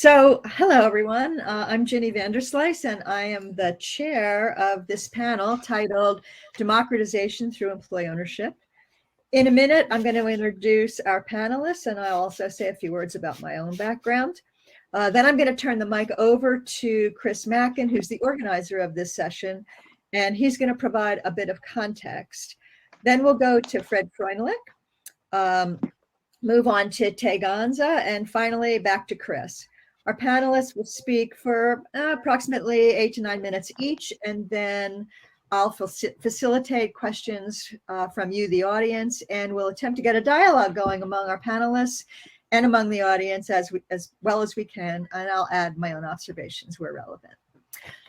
Hello everyone. I'm Ginny Vanderslice, and I am the chair of this panel titled Democratization Through Employee Ownership. In a minute, I'm going to introduce our panelists, and I'll also say a few words about my own background. Then I'm going to turn the mic over to Chris Mackin, who's the organizer of this session, and he's going to provide a bit of context. Then we'll go to Fred Freundlich, move on to Gonza, and finally back to Chris. Our panelists will speak for approximately 8 to 9 minutes each, and then I'll facilitate questions from you, the audience, and we'll attempt to get a dialogue going among our panelists and among the audience as well as we can, and I'll add my own observations where relevant.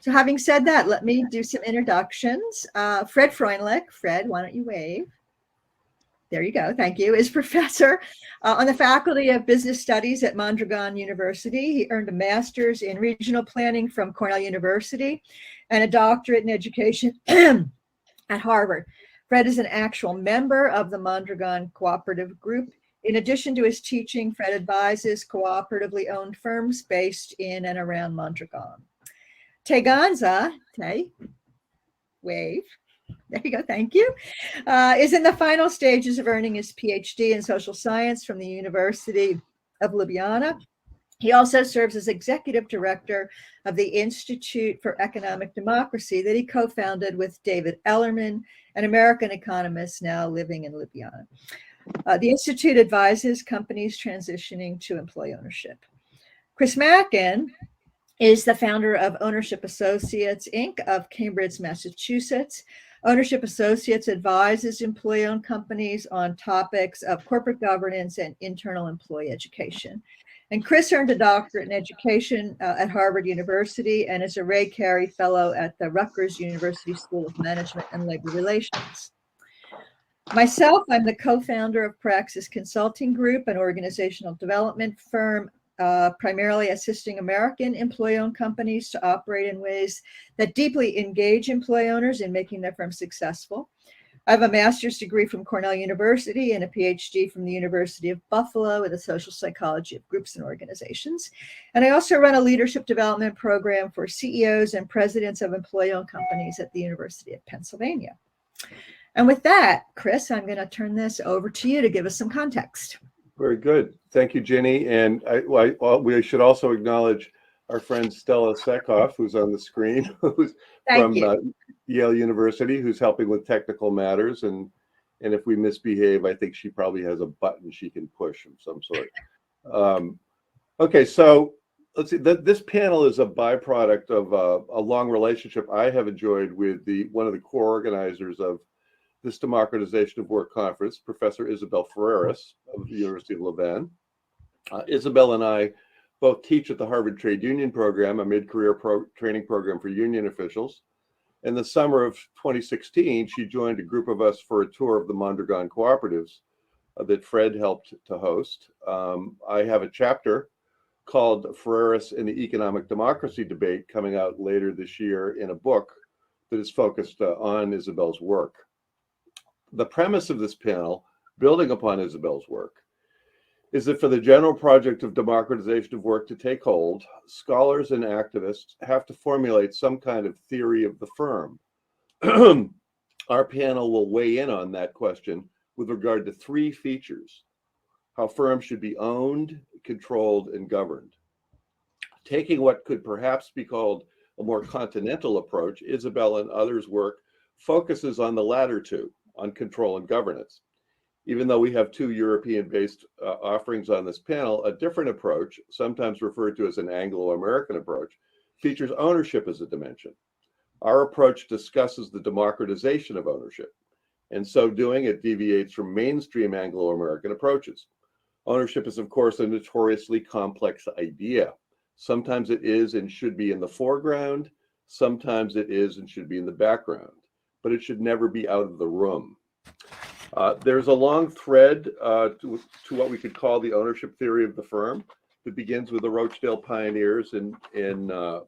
So having said that, let me do some introductions. Fred Freundlich. Fred, why don't you wave? There you go. Thank you. Is professor on the Faculty of Business Studies at Mondragon University. He earned a master's in regional planning from Cornell University and a doctorate in education at Harvard. Fred is an actual member of the Mondragon Cooperative Group. In addition to his teaching, Fred advises cooperatively owned firms based in and around Mondragon. Gonza, wave. There you go, thank you, is in the final stages of earning his PhD in social science from the University of Ljubljana. He also serves as executive director of the Institute for Economic Democracy that he co-founded with David Ellerman, an American economist now living in Ljubljana. The Institute advises companies transitioning to employee ownership. Chris Mackin is the founder of Ownership Associates, Inc. of Cambridge, Massachusetts. Ownership Associates advises employee-owned companies on topics of corporate governance and internal employee education. And Chris earned a doctorate in education at Harvard University and is a Ray Carey Fellow at the Rutgers University School of Management and Labor Relations. Myself, I'm the co-founder of Praxis Consulting Group, an organizational development firm primarily assisting American employee-owned companies to operate in ways that deeply engage employee owners in making their firm successful. I have a master's degree from Cornell University and a PhD from the University of Buffalo in the social psychology of groups and organizations. And I also run a leadership development program for CEOs and presidents of employee-owned companies at the University of Pennsylvania. And with that, Chris, I'm going to turn this over to you to give us some context. Very good. Thank you, Ginny. And we should also acknowledge our friend Stella Sekhoff, who's on the screen, who's from Yale University, who's helping with technical matters. And if we misbehave, I think she probably has a button she can push of some sort. Okay, so let's see. This panel is a byproduct of a long relationship I have enjoyed with one of the core organizers of this Democratization of Work conference, Professor Isabel Ferreras of the University of Louvain. Isabel and I both teach at the Harvard Trade Union Program, a mid-career training program for union officials. In the summer of 2016, she joined a group of us for a tour of the Mondragon Cooperatives that Fred helped to host. I have a chapter called Ferreras in the Economic Democracy Debate coming out later this year in a book that is focused on Isabel's work. The premise of this panel, building upon Isabel's work, is that for the general project of democratization of work to take hold, scholars and activists have to formulate some kind of theory of the firm. Our panel will weigh in on that question with regard to 3 features: how firms should be owned, controlled, and governed. Taking what could perhaps be called a more continental approach, Isabel and others' work focuses on the latter 2, on control and governance. Even though we have 2 European-based offerings on this panel, a different approach, sometimes referred to as an Anglo-American approach, features ownership as a dimension. Our approach discusses the democratization of ownership. In so doing, it deviates from mainstream Anglo-American approaches. Ownership is, of course, a notoriously complex idea. Sometimes it is and should be in the foreground. Sometimes it is and should be in the background. But it should never be out of the room. There's a long thread to what we could call the ownership theory of the firm that begins with the Rochdale pioneers in the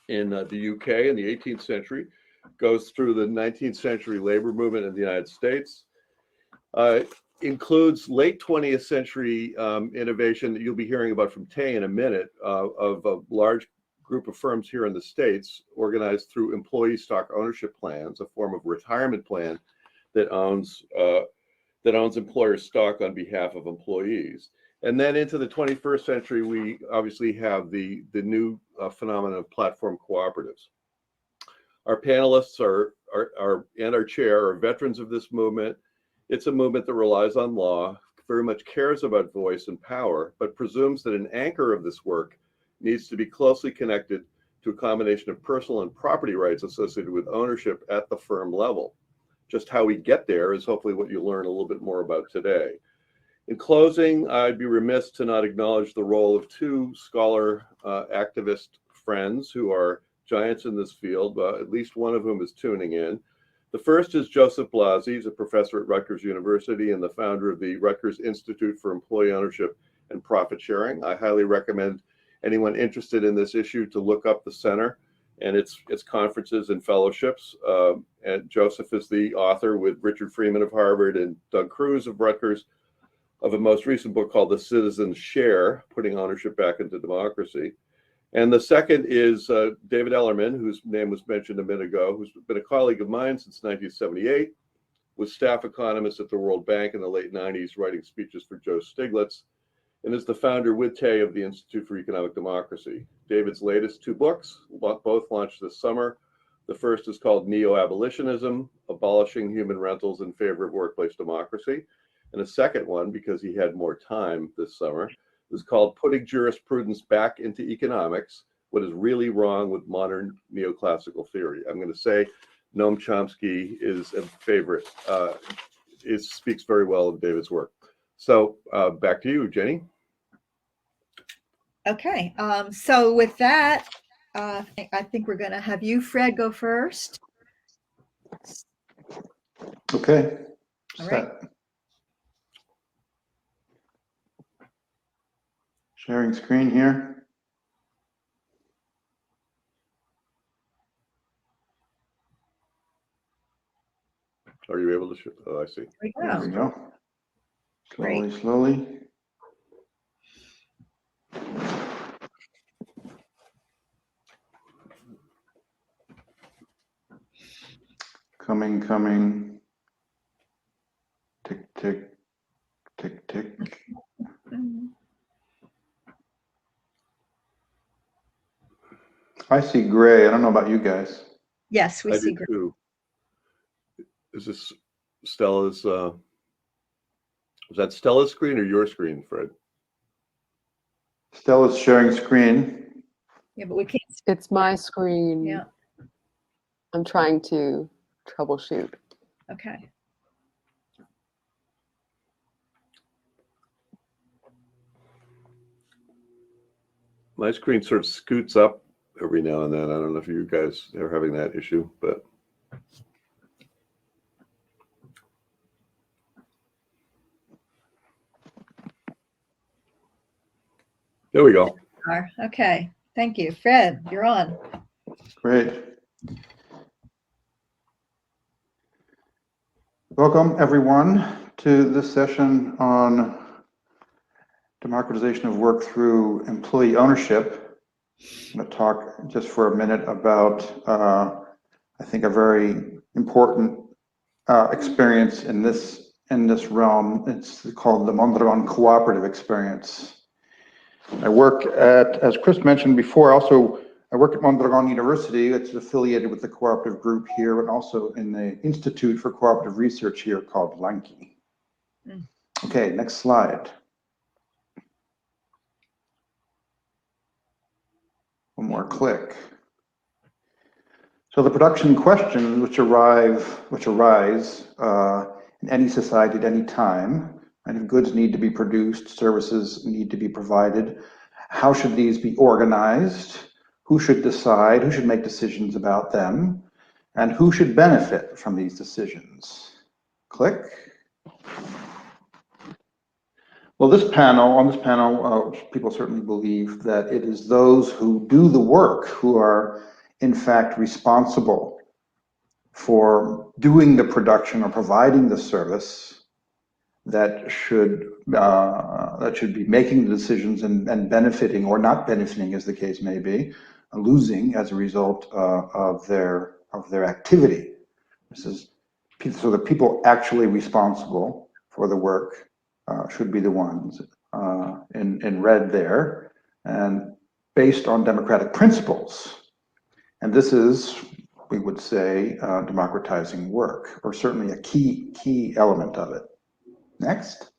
UK in the 18th century, goes through the 19th century labor movement in the United States. includes late 20th century innovation that you'll be hearing about from Tay in a minute, of a large group of firms here in the States organized through employee stock ownership plans, a form of retirement plan that owns employer stock on behalf of employees. And then into the 21st century, we obviously have the new phenomenon of platform cooperatives. Our panelists and our chair are veterans of this movement. It's a movement that relies on law, very much cares about voice and power, but presumes that an anchor of this work needs to be closely connected to a combination of personal and property rights associated with ownership at the firm level. Just how we get there is hopefully what you'll learn a little bit more about today. In closing, I'd be remiss to not acknowledge the role of two scholar activist friends who are giants in this field, at least one of whom is tuning in. The first is Joseph Blasi. He's a professor at Rutgers University and the founder of the Rutgers Institute for Employee Ownership and Profit Sharing. I highly recommend anyone interested in this issue to look up the center and its conferences and fellowships. And Joseph is the author, with Richard Freeman of Harvard and Doug Cruz of Rutgers, of a most recent book called The Citizen's Share, Putting Ownership Back into Democracy. And the second is David Ellerman, whose name was mentioned a minute ago, who's been a colleague of mine since 1978, was staff economist at the World Bank in the late 90s, writing speeches for Joe Stiglitz, and is the founder with Tay of the Institute for Economic Democracy. David's latest two books, both launched this summer. The first is called Neo-Abolitionism, Abolishing Human Rentals in Favor of Workplace Democracy. And a second one, because he had more time this summer, is called Putting Jurisprudence Back into Economics, What is Really Wrong with Modern Neoclassical Theory. I'm going to say Noam Chomsky is a favorite. It speaks very well of David's work. So back to you, Jenny. Okay, so with that, I think we're going to have you, Fred, go first. Okay. All right. Sharing screen here. Are you able to show? Oh, I see. There we go. Great. Slowly. Coming. Tick, tick, tick, tick. Mm-hmm. I see gray. I don't know about you guys. Yes, we I see do great. too. Is this Stella's? Was that Stella's screen or your screen, Fred? Stella's sharing screen. Yeah, but we can't. It's my screen. Yeah. I'm trying to troubleshoot. Okay. My screen sort of scoots up every now and then. I don't know if you guys are having that issue, but there we go. Okay. Thank you. Fred, you're on. Great. Welcome, everyone, to this session on democratization of work through employee ownership. I'm going to talk just for a minute about, I think, a very important experience in this realm. It's called the Mondragon Cooperative experience. I work at, as Chris mentioned before, I work at Mondragon University. It's affiliated with the Cooperative Group here, and also in the Institute for Cooperative Research here called Mackin. Okay, next slide. One more click. So the production questions which arise in any society at any time, and if goods need to be produced, services need to be provided, how should these be organized? Who should decide? Who should make decisions about them? And who should benefit from these decisions? Click. Well, on this panel, people certainly believe that it is those who do the work who are in fact responsible for doing the production or providing the service that should be making the decisions and benefiting or not benefiting, as the case may be, losing as a result of their activity. This is so the people actually responsible for the work should be the ones in red there, and based on democratic principles. And this is, we would say, democratizing work, or certainly a key element of it. Next.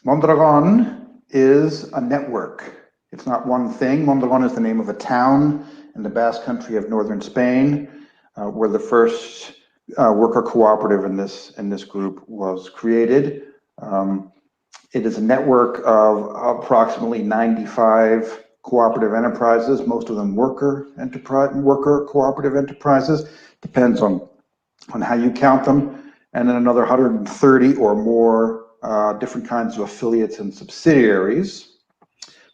Mondragon is a network. It's not one thing. Mondragon is the name of a town in the Basque country of northern Spain, where the first worker cooperative in this group was created. It is a network of approximately 95 cooperative enterprises, most of them worker cooperative enterprises. Depends on how you count them, and then another 130 or more different kinds of affiliates and subsidiaries.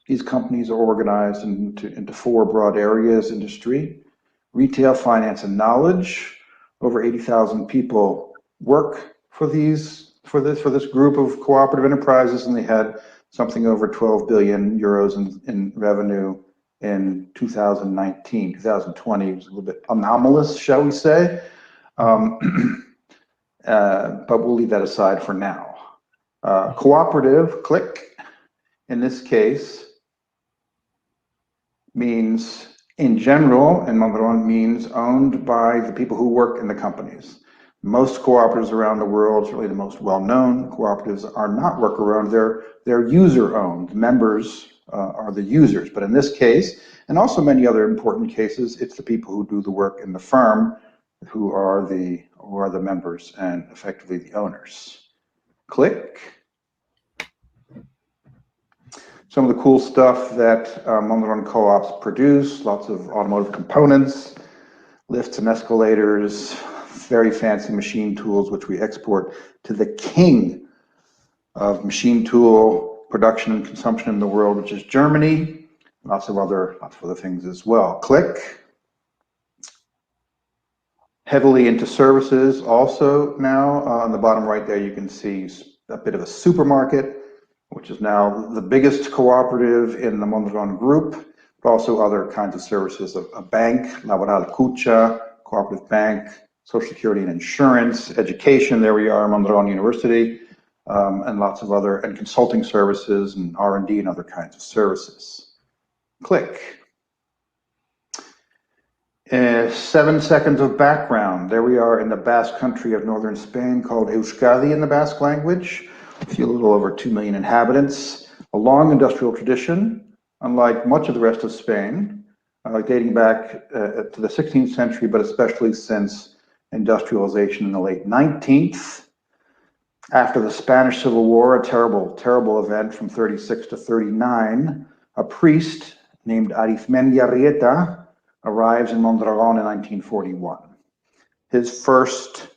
These companies are organized into four broad areas: industry, retail, finance, and knowledge. Over 80,000 people work for this group of cooperative enterprises, and they had something over 12 billion euros in revenue in 2019. 2020 was a little bit anomalous, shall we say. But we'll leave that aside for now. Cooperative, click, in this case, means in general, and Mondragon means owned by the people who work in the companies. Most cooperatives around the world, certainly the most well-known cooperatives, are not worker-owned, they're user-owned. Members are the users, but in this case, and also many other important cases, it's the people who do the work in the firm who are the members and effectively the owners. Click. Some of the cool stuff that Mondragon co-ops produce: lots of automotive components, lifts and escalators, very fancy machine tools, which we export to the king of machine tool production and consumption in the world, which is Germany. Lots of other things as well. Click. Heavily into services also now. On the bottom right there, you can see a bit of a supermarket, which is now the biggest cooperative in the Mondragon Group, but also other kinds of services: a bank, Laboral Cucha, cooperative bank, Social Security and insurance, education, there we are, Mondragon University, and lots of other, and consulting services and R&D and other kinds of services. Click. 7 seconds of background. There we are in the Basque country of northern Spain, called Euskadi in the Basque language. A little over 2 million inhabitants. A long industrial tradition, unlike much of the rest of Spain, dating back to the 16th century, but especially since industrialization in the late 19th. After the Spanish Civil War, a terrible event from 36 to 39, a priest named Arizmendiarrieta arrives in Mondragon in 1941. His first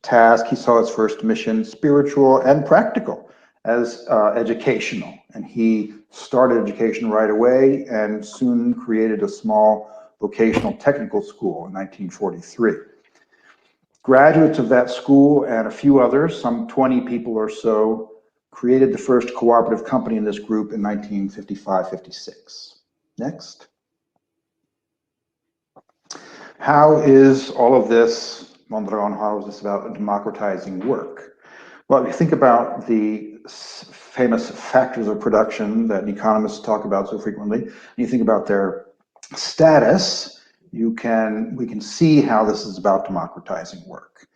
task, he saw his first mission, spiritual and practical, as educational. And he started education right away and soon created a small vocational technical school in 1943. Graduates of that school and a few others, some 20 people or so, created the first cooperative company in this group in 1955-56. Next. How is all of this, Mondragon, how is this about democratizing work? Well, if you think about the famous factors of production that economists talk about so frequently, and you think about their status, we can see how this is about democratizing work.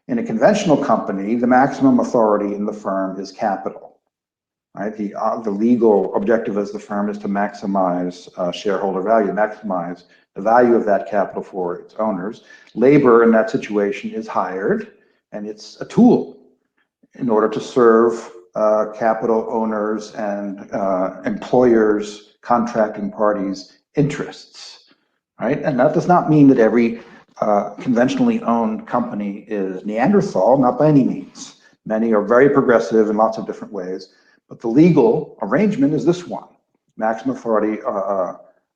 In a conventional company, the maximum authority in the firm is capital. Right? The legal objective as the firm is to maximize shareholder value, maximize the value of that capital for its owners. Labor in that situation is hired, and it's a tool in order to serve capital owners and employers, contracting parties' interests, right? And that does not mean that every conventionally owned company is Neanderthal, not by any means. Many are very progressive in lots of different ways, but the legal arrangement is this one. Maximum authority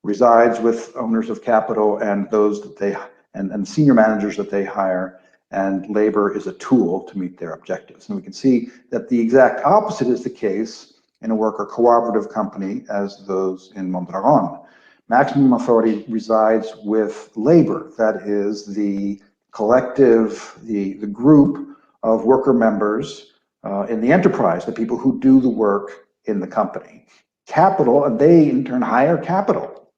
resides with owners of capital and those that they and senior managers that they hire, and labor is a tool to meet their objectives. And we can see that the exact opposite is the case in a worker cooperative company as those in Mondragon. Maximum authority resides with labor, that is the collective, the group of worker members in the enterprise, the people who do the work in the company. Capital, and they in turn hire capital,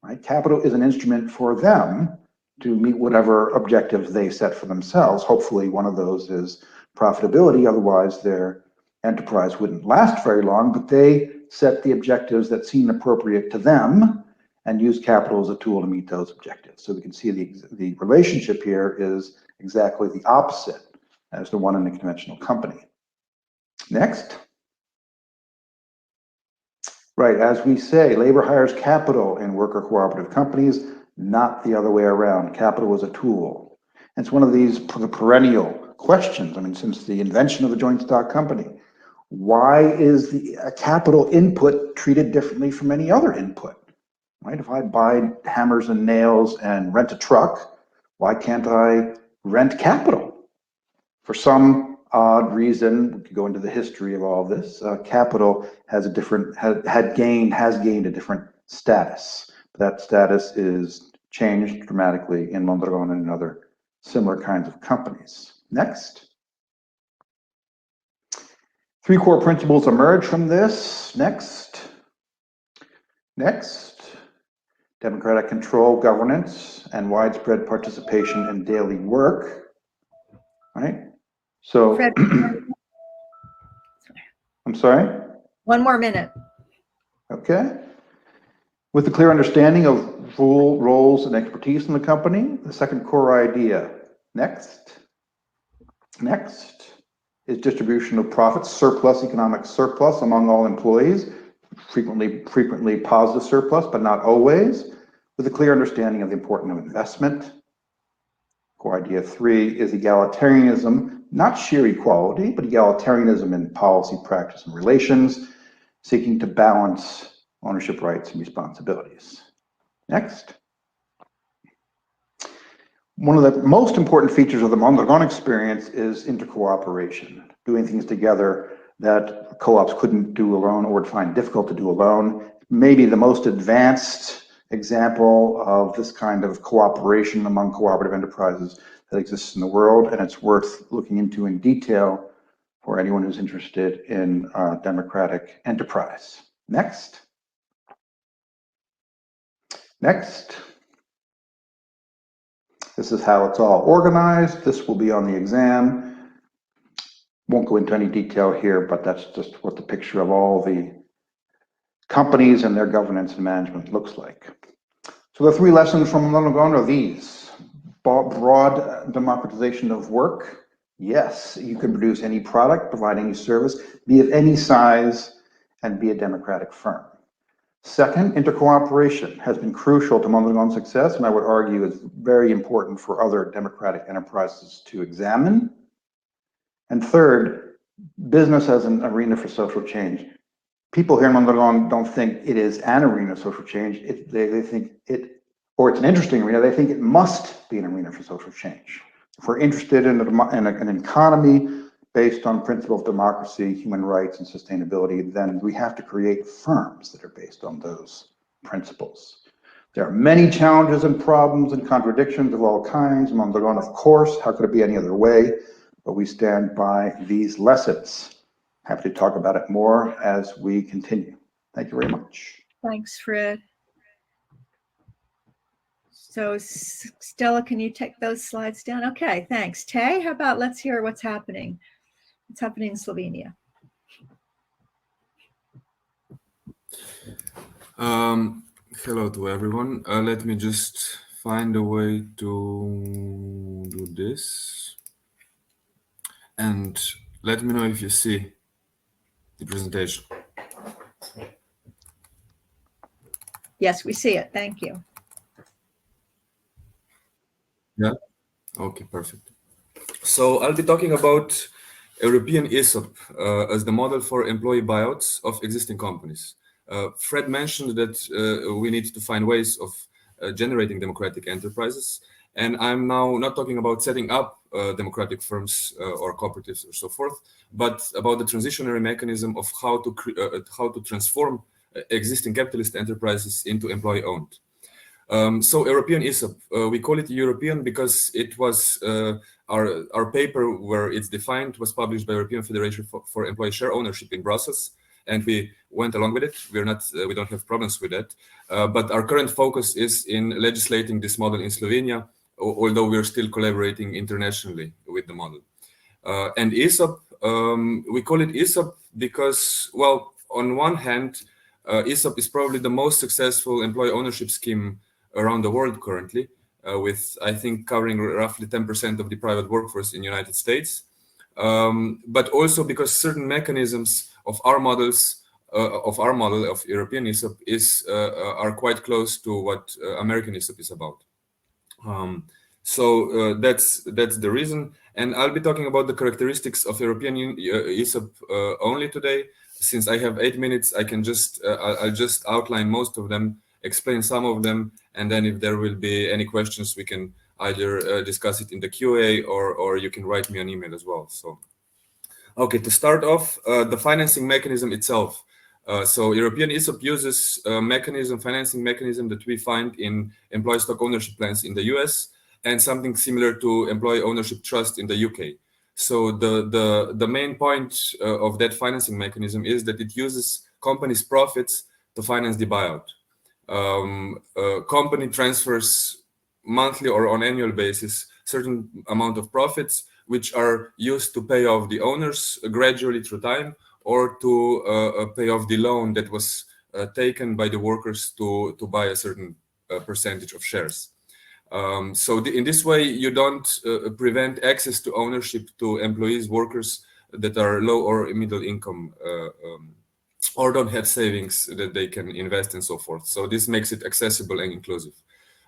right? Capital is an instrument for them to meet whatever objectives they set for themselves. Hopefully one of those is profitability, otherwise their enterprise wouldn't last very long, but they set the objectives that seem appropriate to them and use capital as a tool to meet those objectives. So we can see the relationship here is exactly the opposite as the one in the conventional company. Next. Right, as we say, labor hires capital in worker cooperative companies, not the other way around. Capital is a tool. And it's one of these perennial questions. I mean, since the invention of the joint stock company, why is the capital input treated differently from any other input? Right? If I buy hammers and nails and rent a truck, why can't I rent capital? For some odd reason, we could go into the history of all this, capital has a different, has gained a different status. That status is changed dramatically in Mondragon and in other similar kinds of companies. Next. 3 core principles emerge from this. Next. Democratic control, governance, and widespread participation in daily work. Right? So, Fred, I'm sorry? 1 more minute. Okay. With a clear understanding of roles and expertise in the company, the second core idea. Next is distribution of profits, economic surplus among all employees, frequently positive surplus, but not always, with a clear understanding of the importance of investment. Core idea 3 is egalitarianism, not sheer equality, but egalitarianism in policy, practice, and relations, seeking to balance ownership rights and responsibilities. Next. One of the most important features of the Mondragon experience is intercooperation, doing things together that co-ops couldn't do alone or would find difficult to do alone. Maybe the most advanced example of this kind of cooperation among cooperative enterprises that exists in the world, and it's worth looking into in detail for anyone who's interested in democratic enterprise. Next. This is how it's all organized. This will be on the exam. Won't go into any detail here, but that's just what the picture of all the companies and their governance and management looks like. So the 3 lessons from Mondragon are these. Broad democratization of work. Yes, you can produce any product, provide any service, be of any size, and be a democratic firm. Second, intercooperation has been crucial to Mondragon's success, and I would argue is very important for other democratic enterprises to examine. And third, business as an arena for social change. People here in Mondragon don't think it is an arena of social change. They think it, or it's an interesting arena, they think it must be an arena for social change. If we're interested in an economy based on principle of democracy, human rights, and sustainability, then we have to create firms that are based on those principles. There are many challenges and problems and contradictions of all kinds. Mondragon, of course, how could it be any other way? But we stand by these lessons. Happy to talk about it more as we continue. Thank you very much. Thanks, Fred. So Stella, can you take those slides down? Okay, thanks. Tay, how about let's hear what's happening. What's happening in Slovenia? Hello to everyone. Let me just find a way to do this. And let me know if you see the presentation. Yes, we see it. Thank you. Yeah? Okay, perfect. So I'll be talking about European ESOP as the model for employee buyouts of existing companies. Fred mentioned that we need to find ways of generating democratic enterprises. And I'm now not talking about setting up democratic firms or cooperatives or so forth, but about the transitionary mechanism of how to transform existing capitalist enterprises into employee-owned. So European ESOP, we call it European because it was our paper where it's defined was published by European Federation for Employee Share Ownership in Brussels, and we went along with it. We don't have problems with that, but our current focus is in legislating this model in Slovenia, although we're still collaborating internationally with the model. And ESOP, we call it ESOP because, well, on one hand, ESOP is probably the most successful employee ownership scheme around the world currently, with, I think, covering roughly 10% of the private workforce in the United States. But also because certain mechanisms of our models, of European ESOP are quite close to what American ESOP is about. So that's the reason. And I'll be talking about the characteristics of European ESOP only today. Since I have 8 minutes, I'll just outline most of them, explain some of them, and then if there will be any questions, we can either discuss it in the QA or you can write me an email as well. So, okay, to start off, the financing mechanism itself. So European ESOP uses a financing mechanism that we find in employee stock ownership plans in the US and something similar to employee ownership trust in the UK. So the main point of that financing mechanism is that it uses companies' profits to finance the buyout. Company transfers monthly or on annual basis certain amount of profits which are used to pay off the owners gradually through time or to pay off the loan that was taken by the workers to buy a certain percentage of shares. So in this way, you don't prevent access to ownership to employees, workers that are low or middle income or don't have savings that they can invest and so forth. So this makes it accessible and inclusive.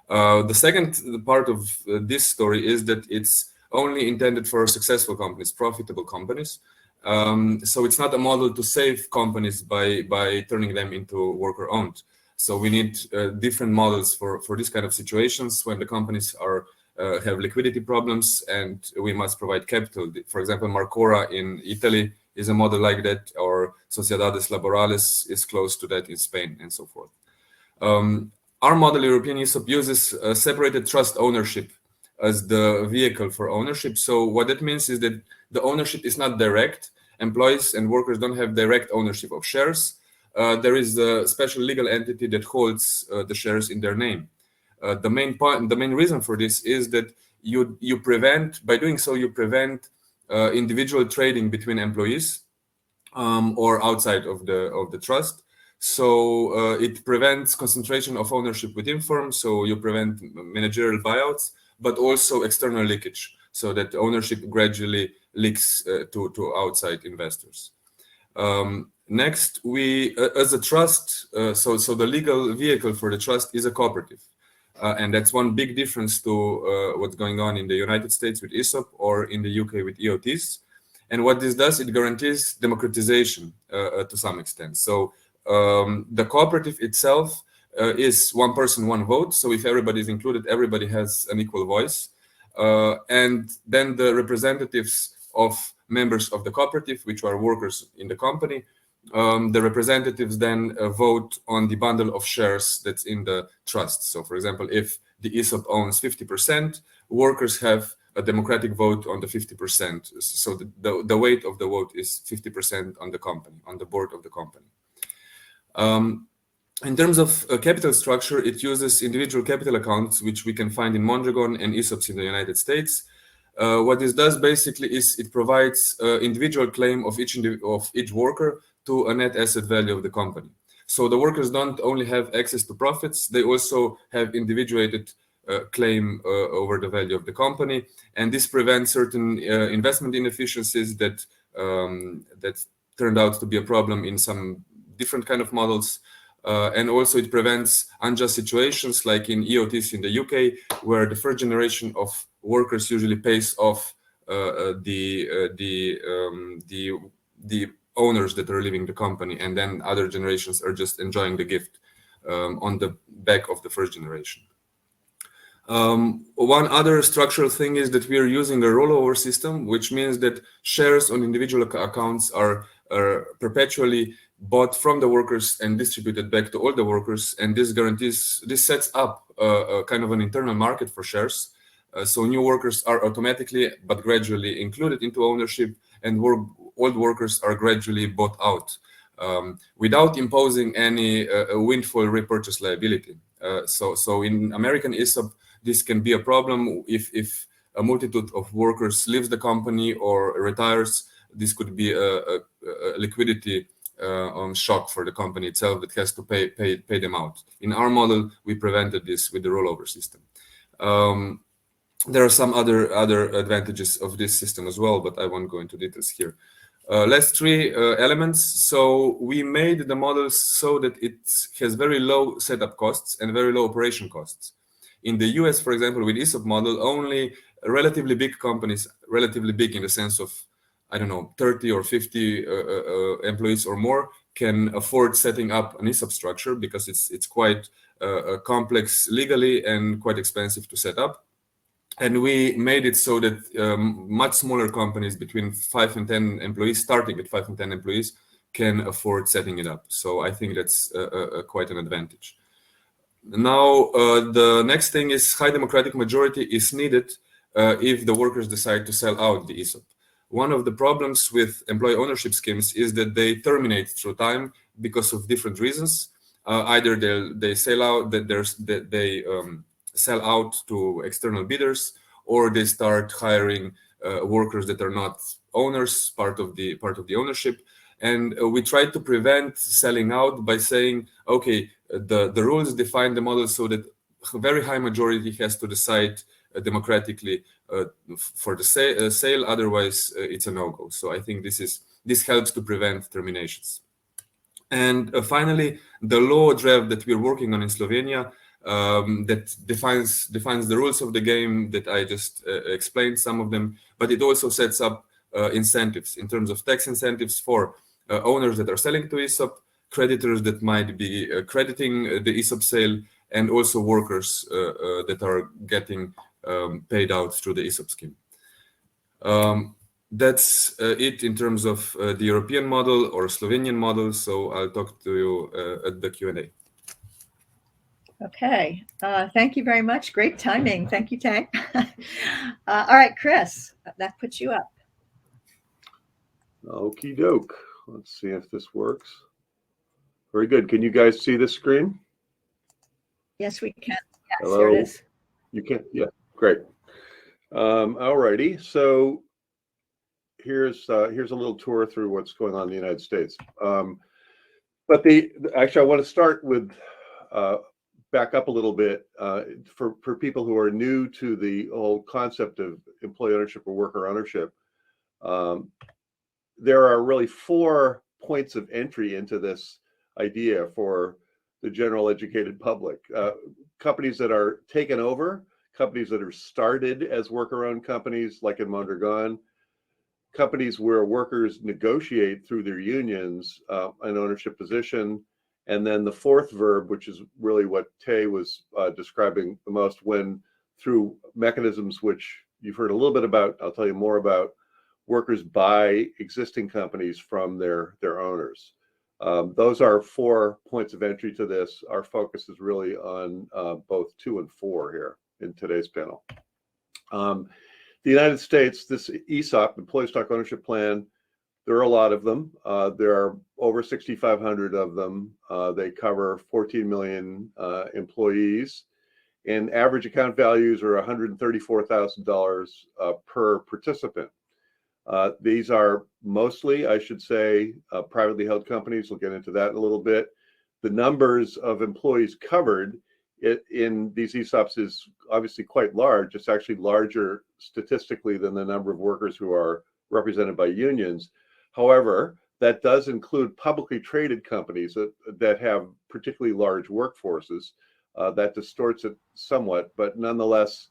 The second part of this story is that it's only intended for successful companies, profitable companies. So it's not a model to save companies by turning them into worker-owned. So we need different models for this kind of situations when the companies have liquidity problems and we must provide capital. For example, Marcora in Italy is a model like that, or Sociedades Laborales is close to that in Spain and so forth. Our model, European ESOP, uses separated trust ownership as the vehicle for ownership. So what that means is that the ownership is not direct. Employees and workers don't have direct ownership of shares. There is a special legal entity that holds the shares in their name. The main reason for this is that you prevent, by doing so, you prevent individual trading between employees or outside of the trust. So it prevents concentration of ownership within firms. So you prevent managerial buyouts, but also external leakage, so that ownership gradually leaks to outside investors. Next, we, as a trust, so the legal vehicle for the trust is a cooperative. And that's one big difference to what's going on in the United States with ESOP or in the UK with EOTs. And what this does, it guarantees democratization to some extent. So the cooperative itself is one person, one vote. So if everybody is included, everybody has an equal voice. And then the representatives of members of the cooperative, which are workers in the company, the representatives then vote on the bundle of shares that's in the trust. So, for example, if the ESOP owns 50%, workers have a democratic vote on the 50%. So the weight of the vote is 50% on the company, on the board of the company. In terms of capital structure, it uses individual capital accounts, which we can find in Mondragon and ESOPs in the United States. What this does basically is it provides individual claim of each worker to a net asset value of the company. So the workers don't only have access to profits, they also have individuated claim over the value of the company. And this prevents certain investment inefficiencies that turned out to be a problem in some different kind of models. And also it prevents unjust situations like in EOTs in the UK, where the first generation of workers usually pays off the owners that are leaving the company, and then other generations are just enjoying the gift on the back of the first generation. One other structural thing is that we are using a rollover system, which means that shares on individual accounts are perpetually bought from the workers and distributed back to all the workers. And this sets up a kind of an internal market for shares. So new workers are automatically but gradually included into ownership, and old workers are gradually bought out without imposing any windfall repurchase liability. So in American ESOP, this can be a problem if a multitude of workers leaves the company or retires. This could be a liquidity shock for the company itself that has to pay them out. In our model, we prevented this with the rollover system. There are some other advantages of this system as well, but I won't go into details here. Last three elements. So we made the models so that it has very low setup costs and very low operation costs. In the US, for example, with ESOP model, only relatively big companies, relatively big in the sense of, I don't know, 30 or 50 employees or more, can afford setting up an ESOP structure because it's quite complex legally and quite expensive to set up. And we made it so that much smaller companies between 5 and 10 employees, starting with 5 and 10 employees, can afford setting it up. So I think that's quite an advantage. Now, the next thing is high democratic majority is needed if the workers decide to sell out the ESOP. One of the problems with employee ownership schemes is that they terminate through time because of different reasons. Either they sell out, they sell out to external bidders, or they start hiring workers that are not owners, part of the ownership. And we try to prevent selling out by saying, okay, the rules define the model so that a very high majority has to decide democratically for the sale. Otherwise, it's a no-go. So I think this helps to prevent terminations. And finally, the law draft that we're working on in Slovenia that defines the rules of the game that I just explained some of them, but it also sets up incentives in terms of tax incentives for owners that are selling to ESOP, creditors that might be crediting the ESOP sale, and also workers that are getting paid out through the ESOP scheme. That's it in terms of the European model or Slovenian model. So I'll talk to you at the Q&A. Okay, thank you very much. Great timing. Thank you, Tang. All right, Chris, that puts you up. Okie doke. Let's see if this works. Very good. Can you guys see the screen? Yes, we can. Yes, Hello. here it is. You can? Yeah, great. All righty. So here's a little tour through what's going on in the United States. But actually, I want to start with back up a little bit for people who are new to the whole concept of employee ownership or worker ownership. There are really 4 points of entry into this idea for the general educated public. Companies that are taken over, companies that are started as worker-owned companies, like in Mondragon, companies where workers negotiate through their unions an ownership position, and then the 4th verb, which is really what Tay was describing the most, when through mechanisms which you've heard a little bit about, I'll tell you more about, workers buy existing companies from their owners. Those are 4 points of entry to this. Our focus is really on both 2 and 4 here in today's panel. The United States, this ESOP, Employee Stock Ownership Plan, there are a lot of them. There are over 6,500 of them. They cover 14 million employees, and average account values are $134,000 per participant. These are mostly, I should say, privately held companies. We'll get into that in a little bit. The numbers of employees covered in these ESOPs is obviously quite large. It's actually larger statistically than the number of workers who are represented by unions. However, that does include publicly traded companies that have particularly large workforces. That distorts it somewhat, but nonetheless,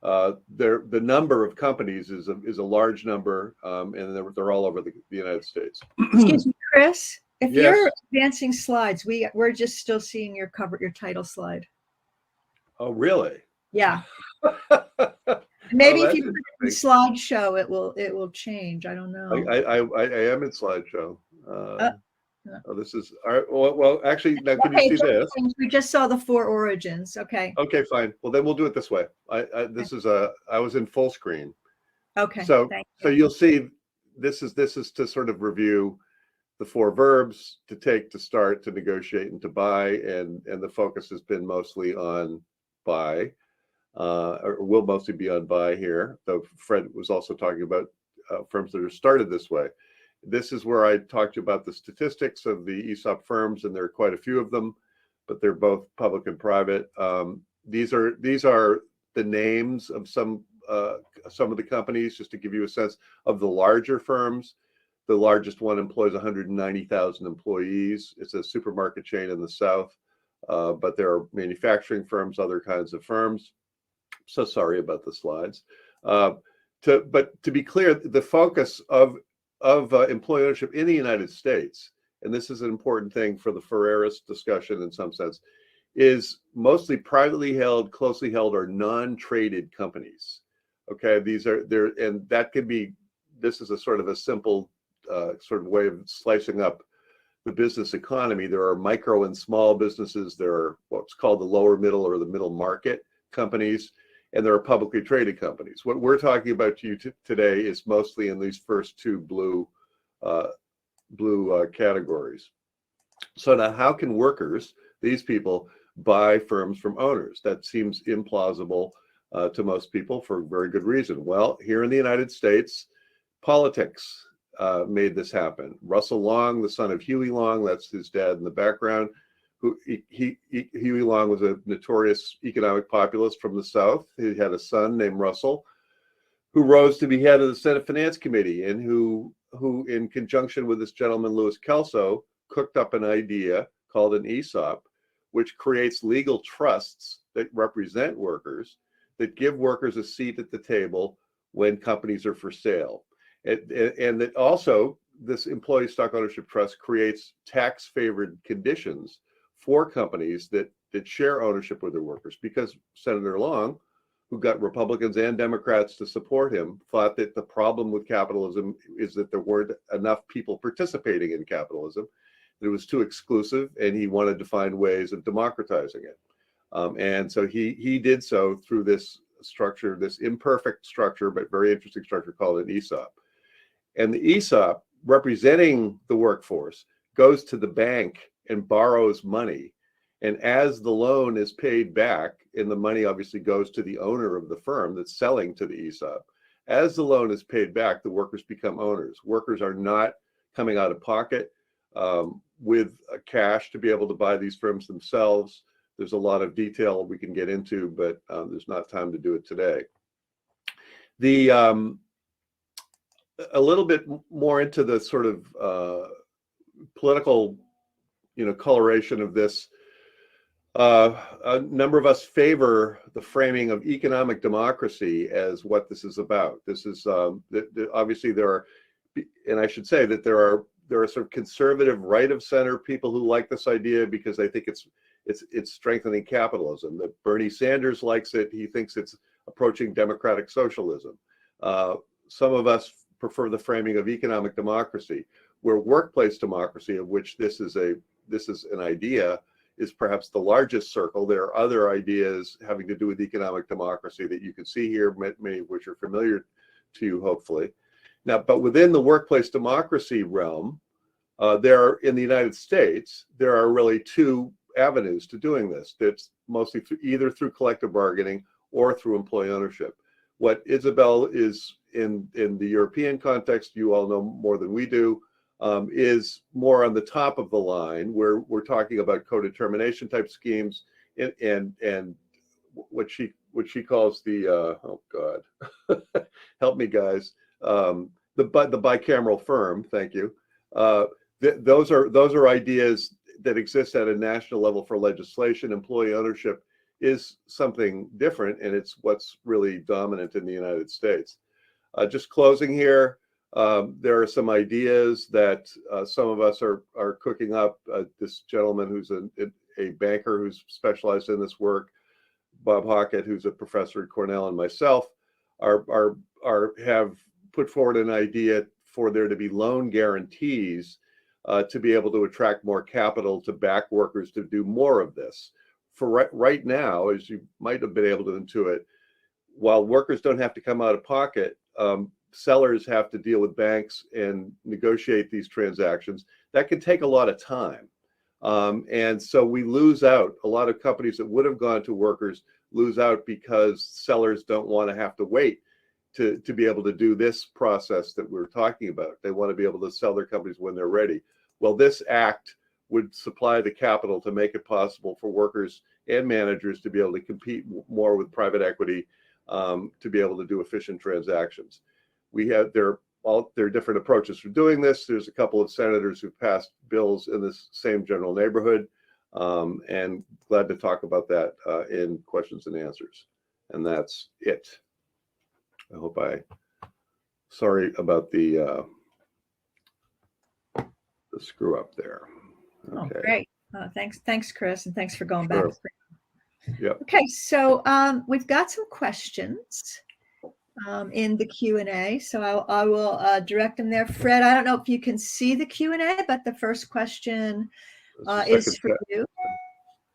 the number of companies is a large number, and they're all over the United States. Excuse me, Chris. If Yes. you're advancing slides, we're just still seeing your title slide. Oh, really? Yeah. Maybe Oh, if that's you put it in interesting. slideshow, it will change. I don't know. I am in slideshow. Uh, Oh, this is all right. Well, actually, now can you Okay, see just this? change. We just saw the 4 origins. Okay. Okay, fine. Well, then we'll do it this way. This is I was in full screen. Okay. So Thank so you. you'll see this is to sort of review the 4 verbs: to take, to start, to negotiate, and to buy. And the focus has been mostly on buy, or will mostly be on buy here. Though Fred was also talking about firms that are started this way. This is where I talked to you about the statistics of the ESOP firms, and there are quite a few of them, but they're both public and private. These are the names of some of the companies, just to give you a sense of the larger firms. The largest one employs 190,000 employees. It's a supermarket chain in the South, but there are manufacturing firms, other kinds of firms. So sorry about the slides. But to be clear, the focus of employee ownership in the United States, and this is an important thing for the Ferreras discussion in some sense, is mostly privately held, closely held, or non-traded companies. Okay, these are there, and that could be. This is a sort of a simple sort of way of slicing up the business economy. There are micro and small businesses. There are what's called the lower middle or the middle market companies, and there are publicly traded companies. What we're talking about to you today is mostly in these first 2 blue categories. So now, how can workers, these people, buy firms from owners? That seems implausible to most people for a very good reason. Well, here in the United States, politics made this happen. Russell Long, the son of Huey Long, that's his dad in the background, who Huey Long was a notorious economic populist from the South. He had a son named Russell, who rose to be head of the Senate Finance Committee, and who in conjunction with this gentleman, Louis Kelso, cooked up an idea called an ESOP, which creates legal trusts that represent workers, that give workers a seat at the table when companies are for sale. And that also, this employee stock ownership trust creates tax-favored conditions for companies that share ownership with their workers, because Senator Long, who got Republicans and Democrats to support him, thought that the problem with capitalism is that there weren't enough people participating in capitalism, that it was too exclusive, and he wanted to find ways of democratizing it. And so he did so through this structure, this imperfect structure, but very interesting structure called an ESOP. And the ESOP, representing the workforce, goes to the bank and borrows money. And as the loan is paid back, and the money obviously goes to the owner of the firm that's selling to the ESOP, as the loan is paid back, the workers become owners. Workers are not coming out of pocket with cash to be able to buy these firms themselves. There's a lot of detail we can get into, but there's not time to do it today. A little bit more into the sort of political, coloration of this. A number of us favor the framing of economic democracy as what this is about. This is obviously there are, and I should say that there are sort of conservative, right of center people who like this idea because they think it's strengthening capitalism. That Bernie Sanders likes it. He thinks it's approaching democratic socialism. Some of us prefer the framing of economic democracy, where workplace democracy, of which this is an idea, is perhaps the largest circle. There are other ideas having to do with economic democracy that you can see here, many of which are familiar to you, hopefully. Now, but within the workplace democracy realm, in the United States, there are really 2 avenues to doing this. That's mostly either through collective bargaining or through employee ownership. What Isabel is in the European context, you all know more than we do, is more on the top of the line, where we're talking about co-determination type schemes and what she calls the oh God, help me guys, the bicameral firm. Thank you. Those are ideas that exist at a national level for legislation. Employee ownership is something different, and it's what's really dominant in the United States. Just closing here, there are some ideas that some of us are cooking up. This gentleman who's a banker who's specialized in this work Bob Hockett, who's a professor at Cornell, and myself have put forward an idea for there to be loan guarantees to be able to attract more capital to back workers to do more of this. For right now, as you might have been able to intuit, while workers don't have to come out of pocket, sellers have to deal with banks and negotiate these transactions. That can take a lot of time. And so we lose out. A lot of companies that would have gone to workers lose out because sellers don't want to have to wait to be able to do this process that we're talking about. They want to be able to sell their companies when they're ready. Well, this act would supply the capital to make it possible for workers and managers to be able to compete more with private equity to be able to do efficient transactions. There are different approaches for doing this. There's a couple of senators who passed bills in this same general neighborhood, and glad to talk about that in questions and answers. And that's it. Sorry about the screw up there. Okay. Oh, great. Thanks, Chris, and thanks for going back. Yep. Okay, so we've got some questions in the Q&A, so I will direct them there. Fred, I don't know if you can see the Q&A, but the first question is for you.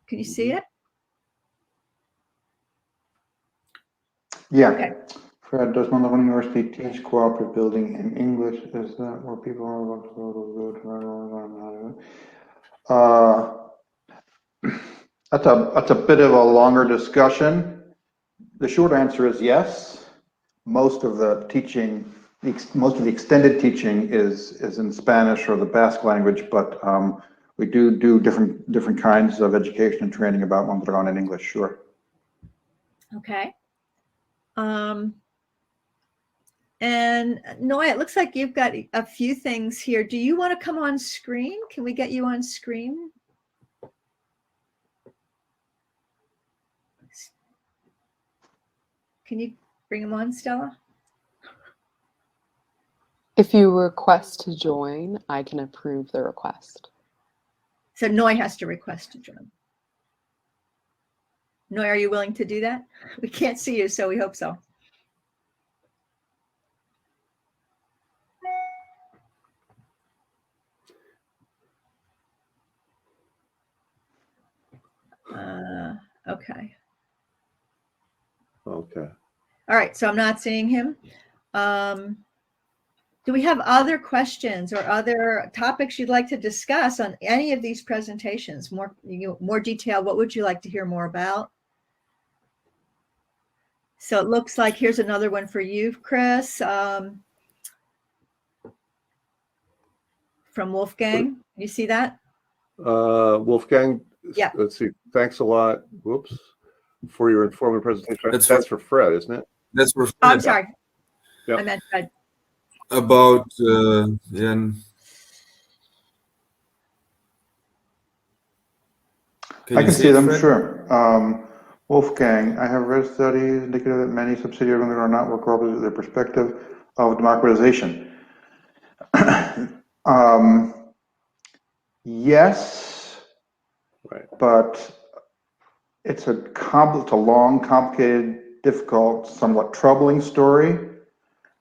Can you see it? Yeah. Okay. Fred, does Mondragon University teach cooperative building in English? Is that where people are going to go? That's a bit of a longer discussion. The short answer is yes. Most of the teaching, most of the extended teaching is in Spanish or the Basque language, but we do different kinds of education and training about Mondragon in English, sure. Okay. And Noy, it looks like you've got a few things here. Do you want to come on screen? Can we get you on screen? Can you bring them on, Stella? If you request to join, I can approve the request. So Noy has to request to join. Noy, are you willing to do that? We can't see you, so we hope so. Okay. Okay. All right, so I'm not seeing him. Do we have other questions or other topics you'd like to discuss on any of these presentations? More detail, what would you like to hear more about? So it looks like here's another one for you, Chris, from Wolfgang. You see that? Wolfgang, yeah. Let's see. Thanks a lot. Whoops. For your informative presentation. That's for Fred, isn't it? That's for Fred. Oh, I'm sorry. Yep. I meant Fred. About I can see them, Fred? Sure. Wolfgang, I have read studies indicating that many subsidiaries are not work cooperative their perspective of democratization. Yes, right. But it's a long, complicated, difficult, somewhat troubling story.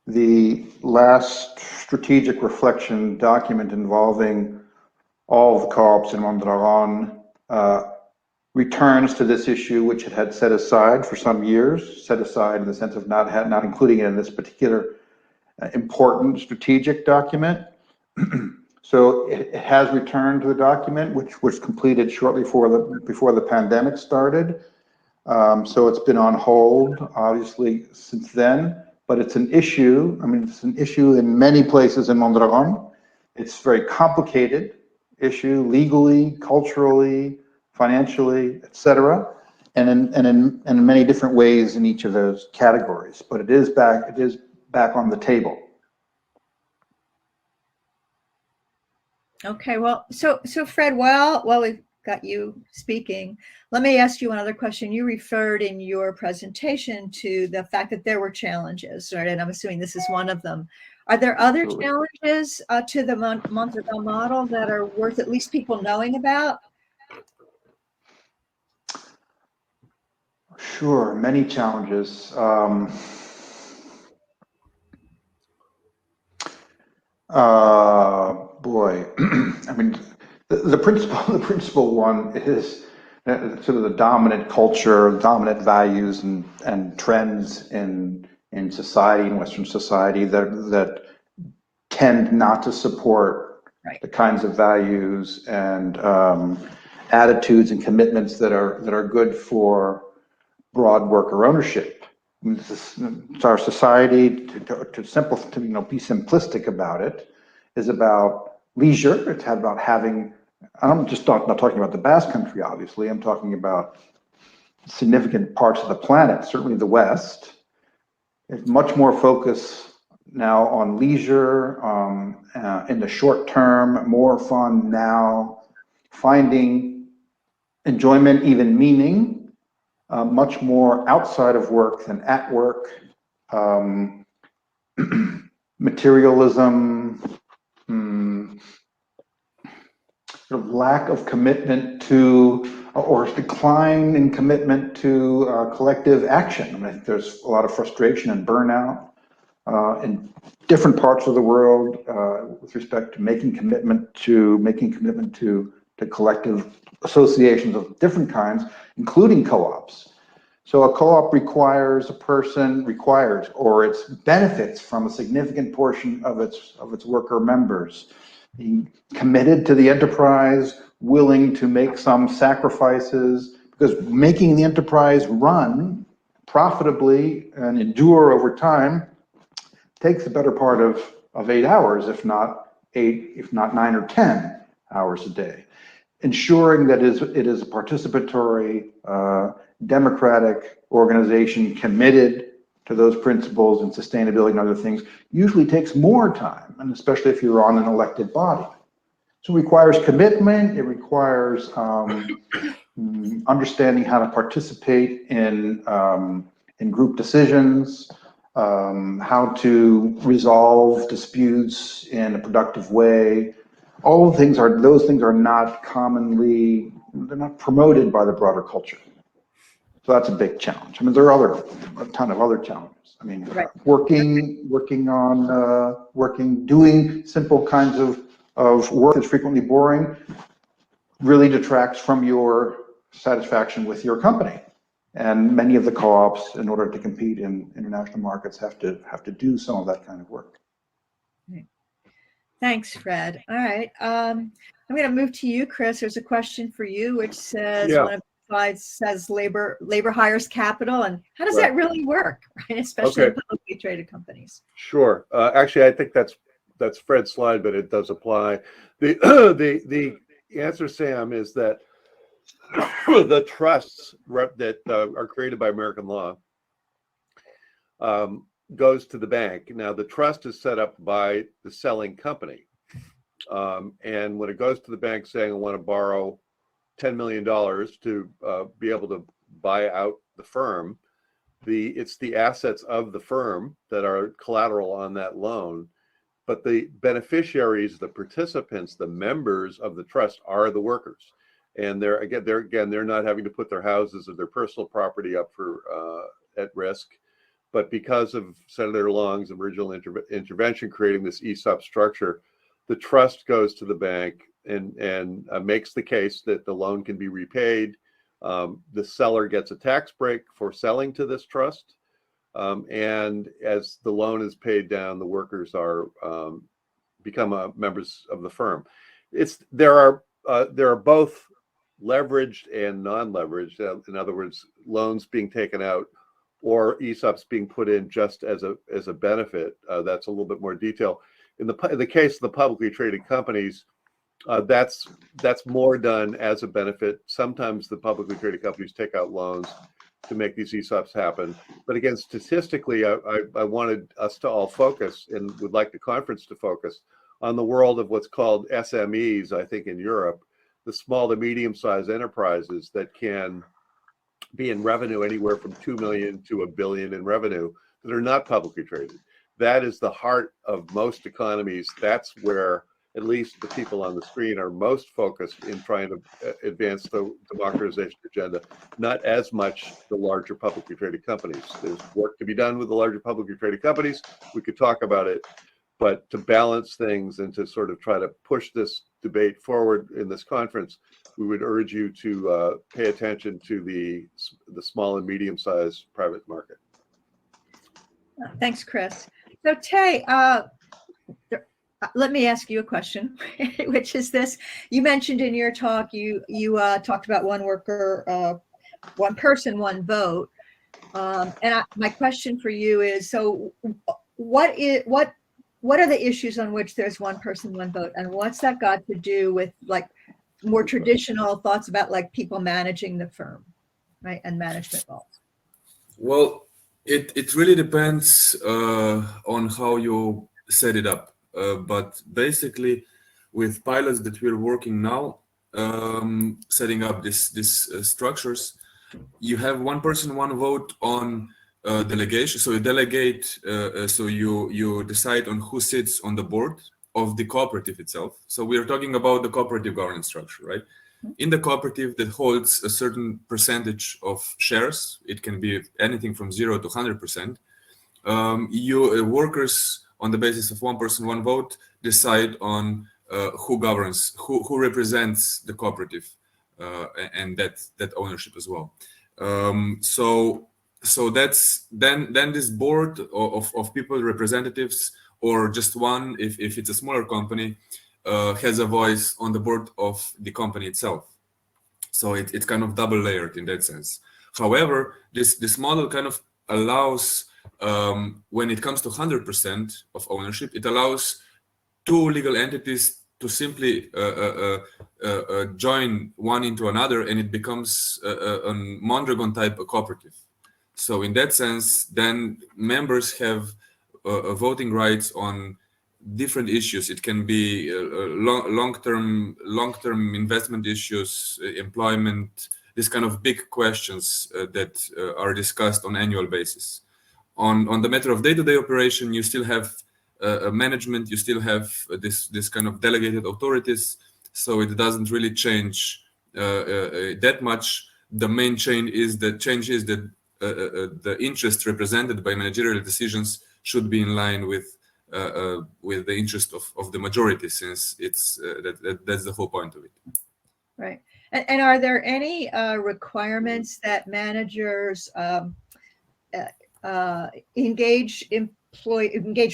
The last strategic reflection document involving all of the co-ops in Mondragon returns to this issue, which it had set aside for some years, set aside in the sense of not including it in this particular important strategic document. So it has returned to the document, which was completed shortly before the pandemic started. So it's been on hold, obviously, since then. But it's an issue. I mean, it's an issue in many places in Mondragon. It's a very complicated issue, legally, culturally, financially, etc., and in many different ways in each of those categories. But it is back on the table. Okay, well, so Fred, while we've got you speaking, let me ask you another question. You referred in your presentation to the fact that there were challenges, right? And I'm assuming this is one of them. Are there other challenges to the Mondragon model that are worth at least people knowing about? Sure, many challenges. Boy, I mean, the principal one is sort of the dominant culture, dominant values and trends in society, in Western society, that tend not to support the kinds of values and attitudes and commitments that are good for broad worker ownership. I mean, it's our society, to be simplistic about it, is about leisure. It's about having, I'm just not talking about the Basque country, obviously. I'm talking about significant parts of the planet, certainly the West. There's much more focus now on leisure in the short term, more fun now, finding enjoyment, even meaning, much more outside of work than at work. Materialism, sort of lack of commitment to, or decline in commitment to collective action. I mean, I think there's a lot of frustration and burnout in different parts of the world with respect to making commitment to collective associations of different kinds, including co-ops. So a co-op requires or it benefits from a significant portion of its worker members being committed to the enterprise, willing to make some sacrifices, because making the enterprise run profitably and endure over time takes the better part of 8 hours, if not 9 or 10 hours a day. Ensuring that it is a participatory, democratic organization committed to those principles and sustainability and other things usually takes more time, and especially if you're on an elected body. So it requires commitment, it requires understanding how to participate in group decisions, how to resolve disputes in a productive way. Those things are not commonly, they're not promoted by the broader culture. So that's a big challenge. I mean, there are a ton of other challenges. I mean, doing simple kinds of work that's frequently boring really detracts from your satisfaction with your company. And many of the co-ops, in order to compete in international markets, have to do some of that kind of work. Thanks, Fred. All right. I'm going to move to you, Chris. There's a question for you, which says, one of the slides says labor hires capital, and how does that really work, right? Especially in publicly traded companies. Sure. Actually, I think that's Fred's slide, but it does apply. The answer, Sam, is that the trusts that are created by American law goes to the bank. Now, the trust is set up by the selling company. And when it goes to the bank saying, I want to borrow $10 million to be able to buy out the firm, it's the assets of the firm that are collateral on that loan. But the beneficiaries, the participants, the members of the trust are the workers. And they're not having to put their houses or their personal property up for at risk. But because of Senator Long's original intervention creating this ESOP structure, the trust goes to the bank and makes the case that the loan can be repaid. The seller gets a tax break for selling to this trust. And as the loan is paid down, the workers are become members of the firm. There are both leveraged and non-leveraged. In other words, loans being taken out or ESOPs being put in just as a benefit. That's a little bit more detail. In the case of the publicly traded companies, that's more done as a benefit. Sometimes the publicly traded companies take out loans to make these ESOPs happen. But again, statistically, I wanted us to all focus, and would like the conference to focus, on the world of what's called SMEs, I think in Europe, the small to medium-sized enterprises that can be in revenue anywhere from 2 million to 1 billion in revenue that are not publicly traded. That is the heart of most economies. That's where at least the people on the screen are most focused in trying to advance the democratization agenda, not as much the larger publicly traded companies. There's work to be done with the larger publicly traded companies. We could talk about it, but to balance things and to sort of try to push this debate forward in this conference, we would urge you to pay attention to the small and medium-sized private market. Thanks, Chris. So Tay, let me ask you a question, which is this. You mentioned in your talk, you talked about one worker, one person, one vote. My question for you is, so what are the issues on which there's one person, one vote? And what's that got to do with like more traditional thoughts about like people managing the firm, right? And management roles? Well, it really depends on how you set it up. But basically, with pilots that we're working now, setting up these structures, you have one person, one vote on delegation. So you delegate, so you decide on who sits on the board of the cooperative itself. So we are talking about the cooperative governance structure, right? In the cooperative that holds a certain percentage of shares, it can be anything from 0 to 100%. Workers, on the basis of one person, one vote, decide on who governs, who represents the cooperative, and that ownership as well. So that's then this board of people, representatives, or just one, if it's a smaller company, has a voice on the board of the company itself. So it's kind of double layered in that sense. However, this model kind of allows, when it comes to 100% of ownership, it allows two legal entities to simply join one into another, and it becomes a Mondragon type of cooperative. So in that sense, then members have voting rights on different issues. It can be long-term investment issues, employment, this kind of big questions that are discussed on an annual basis. On the matter of day-to-day operation, you still have management, you still have this kind of delegated authorities, so it doesn't really change that much. The main change is that the interest represented by managerial decisions should be in line with the interest of the majority, since it's that's the whole point of it. Right. And are there any requirements that managers engage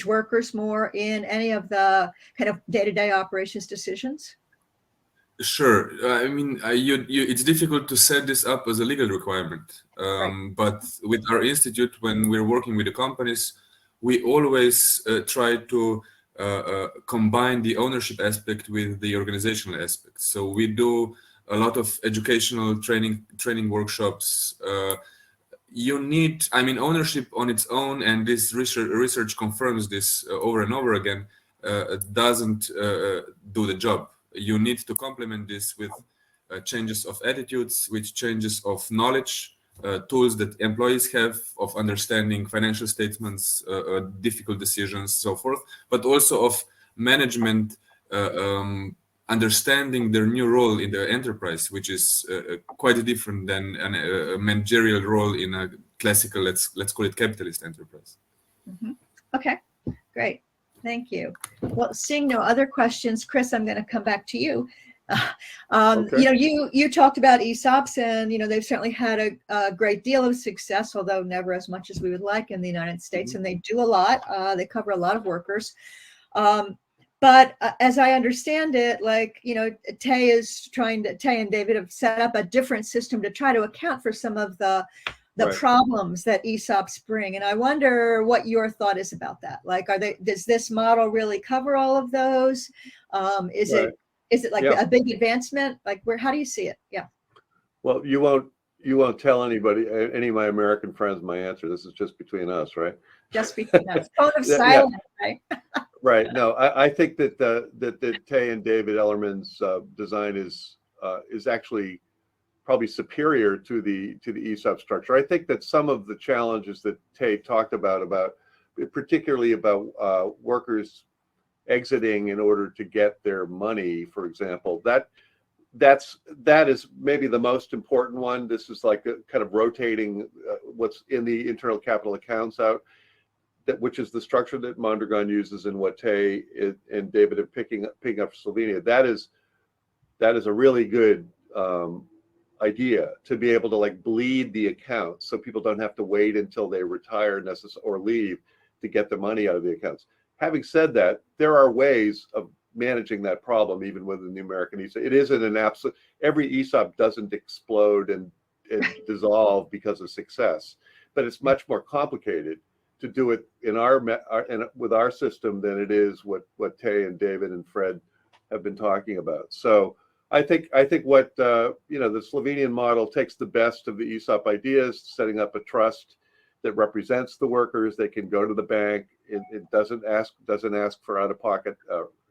workers more in any of the kind of day-to-day operations decisions? Sure. I mean, it's difficult to set this up as a legal requirement. Right. But with our institute, when we're working with the companies, we always try to combine the ownership aspect with the organizational aspect. So we do a lot of educational training workshops. You need, I mean, ownership on its own, and this research confirms this over and over again, doesn't do the job. You need to complement this with changes of attitudes, with changes of knowledge, tools that employees have of understanding financial statements, difficult decisions, so forth, but also of management understanding their new role in the enterprise, which is quite different than a managerial role in a classical, let's call it capitalist enterprise. Mm-hmm. Okay, great. Thank you. Well, seeing no other questions, Chris, I'm going to come back to you. Okay. You talked about ESOPs, and they've certainly had a great deal of success, although never as much as we would like in the United States. And they do a lot. They cover a lot of workers. But as I understand it, Tay and David have set up a different system to try to account for some of the right. problems that ESOPs bring. And I wonder what your thought is about that. Does this model really cover all of those? Is right. Is it like a big advancement? How do you see it? Yeah. Well, you won't tell anybody, any of my American friends, my answer. This is just between us, right? Just between us. Code of silence, right? Right. No, I think that that Tay and David Ellerman's design is actually probably superior to the ESOP structure. I think that some of the challenges that Tay talked about particularly about workers exiting in order to get their money, for example, that is maybe the most important one. This is like a kind of rotating what's in the internal capital accounts out, which is the structure that Mondragon uses and what Tay and David are picking up Slovenia. That is a really good idea, to be able to like bleed the accounts so people don't have to wait until they retire or leave to get the money out of the accounts. Having said that, there are ways of managing that problem even within the American ESOP. It isn't an absolute, every ESOP doesn't explode and dissolve because of success, but it's much more complicated to do it with our system than it is what Tay and David and Fred have been talking about. So I think what the Slovenian model takes the best of the ESOP ideas, setting up a trust that represents the workers. They can go to the bank. It doesn't ask for out-of-pocket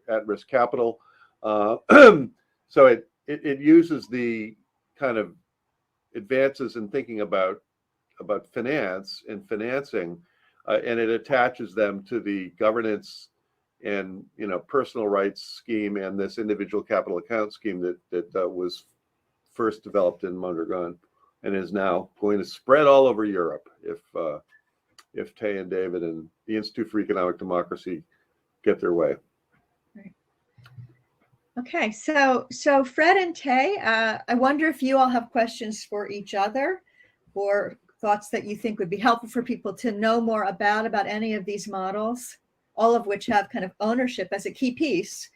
at-risk capital. So it uses the kind of advances in thinking about finance and financing, and it attaches them to the governance and personal rights scheme and this individual capital account scheme that was first developed in Mondragon and is now going to spread all over Europe if Tay and David and the Institute for Economic Democracy get their way. Right. Okay, so Fred and Tay, I wonder if you all have questions for each other or thoughts that you think would be helpful for people to know more about any of these models, all of which have kind of ownership as a key piece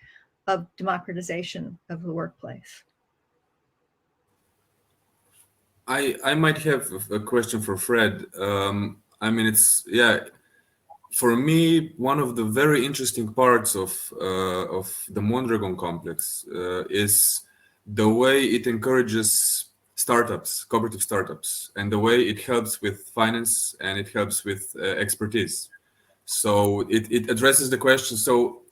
of democratization of the workplace. I might have a question for Fred. I mean, for me, one of the very interesting parts of the Mondragon complex is the way it encourages startups, cooperative startups, and the way it helps with finance and it helps with expertise. So it addresses the question. So,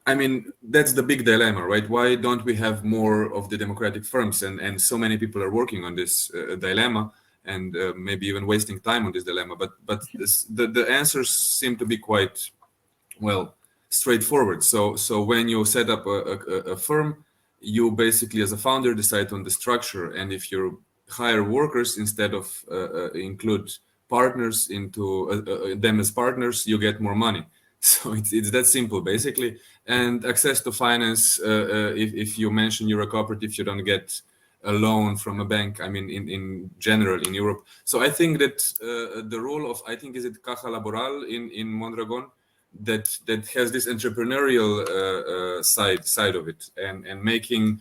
I mean, that's the big dilemma, right? Why don't we have more of the democratic firms? And so many people are working on this dilemma and maybe even wasting time on this dilemma. But the answers seem to be quite, well, straightforward. So when you set up a firm, you basically, as a founder, decide on the structure. And if you hire workers instead of include partners into them as partners, you get more money. So it's that simple, basically. And access to finance, if you mention you're a cooperative, you don't get a loan from a bank, I mean, in general in Europe. So I think that the role of, I think, is it Caja Laboral in Mondragon, that has this entrepreneurial side of it, and making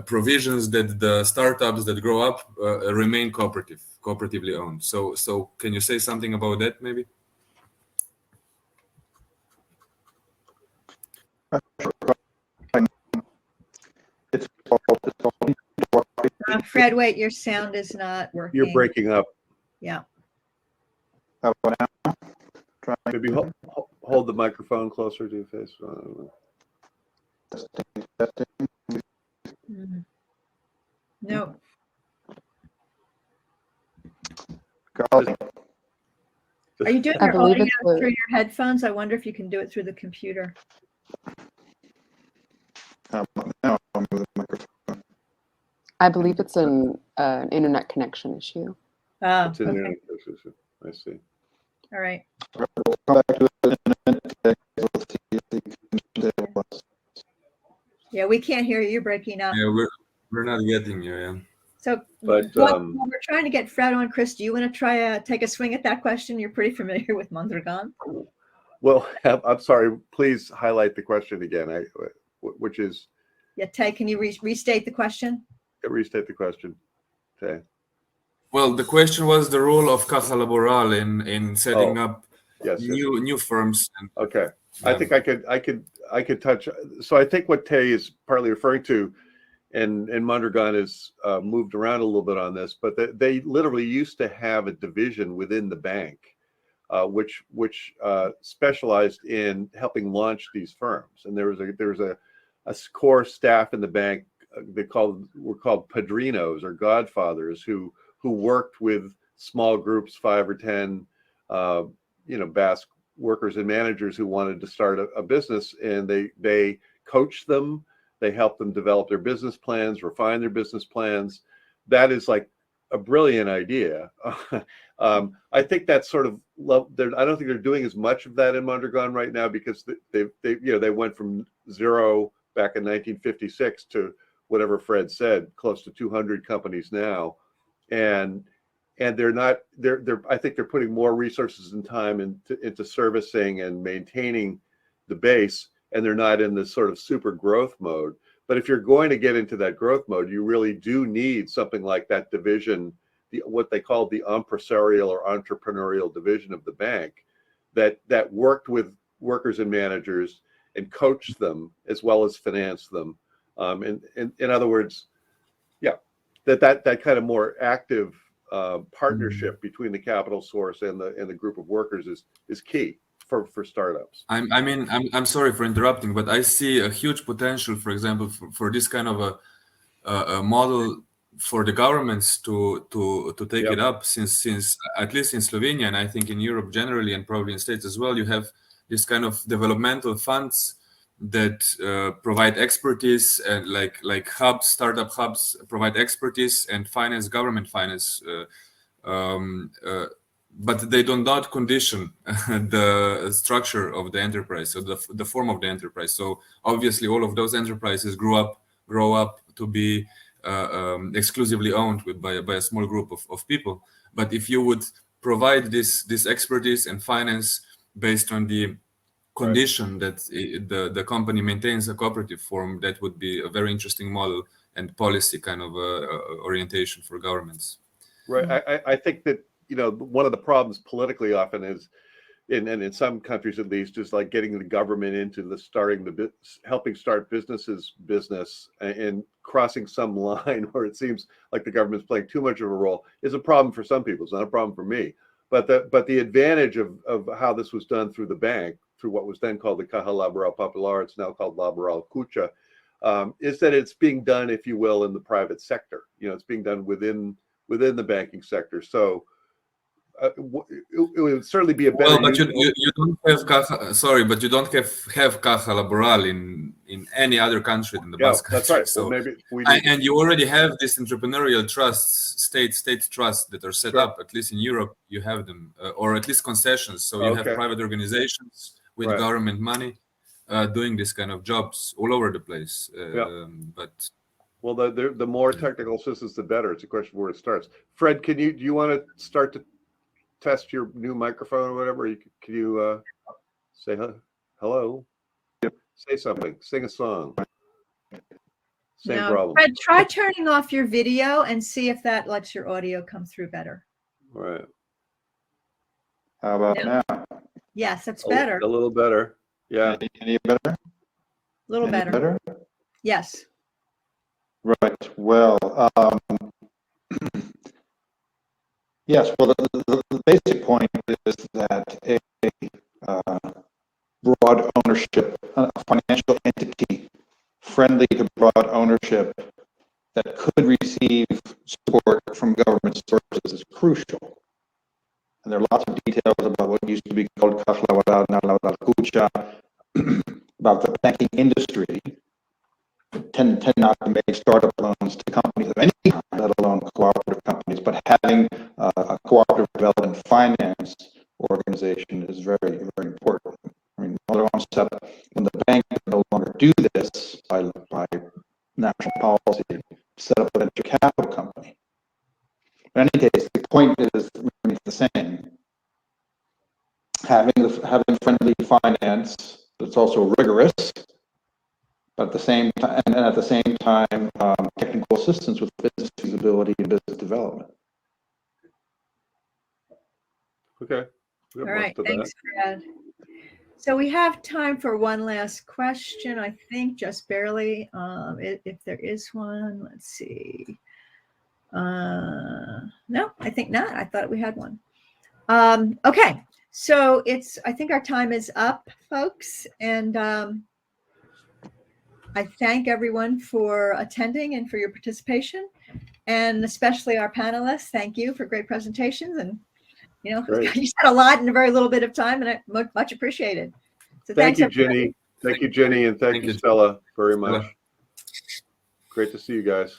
provisions that the startups that grow up remain cooperatively owned. So can you say something about that, maybe? Fred, wait, your sound is not working. You're breaking up. Yeah. Maybe hold the microphone closer to your face. No. Are you doing your audio through your headphones? I wonder if you can do it through the computer. I believe it's an internet connection issue. Oh, It's an okay. internet issue. I see. All right. Yeah, we can't hear you. You're breaking up. Yeah, we're not getting you. Yeah. So, But while we're trying to get Fred on, Chris, do you want to try take a swing at that question? You're pretty familiar with Mondragon. Well, I'm sorry. Please highlight the question again. Which is? Yeah, Tay, can you restate the question? Restate the question, Tay. Well, the question was the role of Caja Laboral in setting up new firms. Okay, I think I could touch. So I think what Tay is partly referring to, and Mondragon has moved around a little bit on this, but they literally used to have a division within the bank, which specialized in helping launch these firms, and there was a core staff in the bank. Were called padrinos or godfathers who worked with small groups, 5 or 10, Basque workers and managers who wanted to start a business, and they coach them, they help them develop their business plans, refine their business plans. That is like a brilliant idea. I think that's sort of, I don't think they're doing as much of that in Mondragon right now, because they went from zero back in 1956 to whatever Fred said, close to 200 companies now. And I think they're putting more resources and time into servicing and maintaining the base, and they're not in this sort of super growth mode. But if you're going to get into that growth mode, you really do need something like that division, what they call the empresarial or entrepreneurial division of the bank, that worked with workers and managers and coached them as well as financed them. In other words, yeah, that kind of more active partnership between the capital source and the group of workers is key for startups. I'm sorry for interrupting, but I see a huge potential, for example, for this kind of a model for the governments to take it up, since at least in Slovenia, and I think in Europe generally, and probably in States as well, you have this kind of developmental funds that provide expertise, and like hubs, startup hubs provide expertise and finance, government finance, but they do not condition the structure of the enterprise, so the form of the enterprise. So obviously all of those enterprises grow up to be exclusively owned by a small group of people. But if you would provide this expertise and finance based on the condition that the company maintains a cooperative form, that would be a very interesting model and policy kind of orientation for governments. Right. I think that, one of the problems politically often is, and in some countries at least, is like getting the government into helping start business and crossing some line where it seems like the government's playing too much of a role is a problem for some people. It's not a problem for me. But the advantage of how this was done through the bank, through what was then called the Caja Laboral Popular, it's now called Laboral Cucha, is that it's being done, if you will, in the private sector. It's being done within the banking sector. So it would certainly be a better. Well, but you don't have Caja, sorry, but you don't have Caja Laboral in any other country than the Basque country. That's right. So well, maybe and you already have this entrepreneurial trusts, state trusts that are set up. At least in Europe, you have them, or at least concessions. So you have private organizations with government money doing this kind of jobs all over the place. But well, the more technical assistance, the better. It's a question of where it starts. Fred, do you want to start to test your new microphone or whatever? Can you say hello? Yep. Say something. Sing a song. Same problem. Fred, try turning off your video and see if that lets your audio come through better. All right. How about now? Yes, that's better. A little better. Yeah. Any better? A little better. Yes. Right. Well, yes. Well, the basic point is that a broad ownership, a financial entity friendly to broad ownership that could receive support from government sources is crucial. And there are lots of details about what used to be called Caja Laboral, now Laboral Cucha, about the banking industry. Tend not to make startup loans to companies of any kind, let alone cooperative companies, but having a cooperative development finance organization is very, very important. I mean, when the bank can no longer do this by national policy, set up a venture capital company. In any case, the point remains the same. Having friendly finance that's also rigorous, but at the same time, technical assistance with business feasibility and business development. Okay. All right. Thanks, Fred. So we have time for one last question, I think, just barely. If there is one, let's see. No, I think not. I thought we had one. Okay. So I think our time is up, folks. And I thank everyone for attending and for your participation, and especially our panelists. Thank you for great presentations. And You know, Great. you said a lot in a very little bit of time, and I much appreciated. So Thank thanks, you, everybody. Ginny. Thank you, Jenny, and thank Thank you, you. Stella, very Stella. much. Great to see you guys.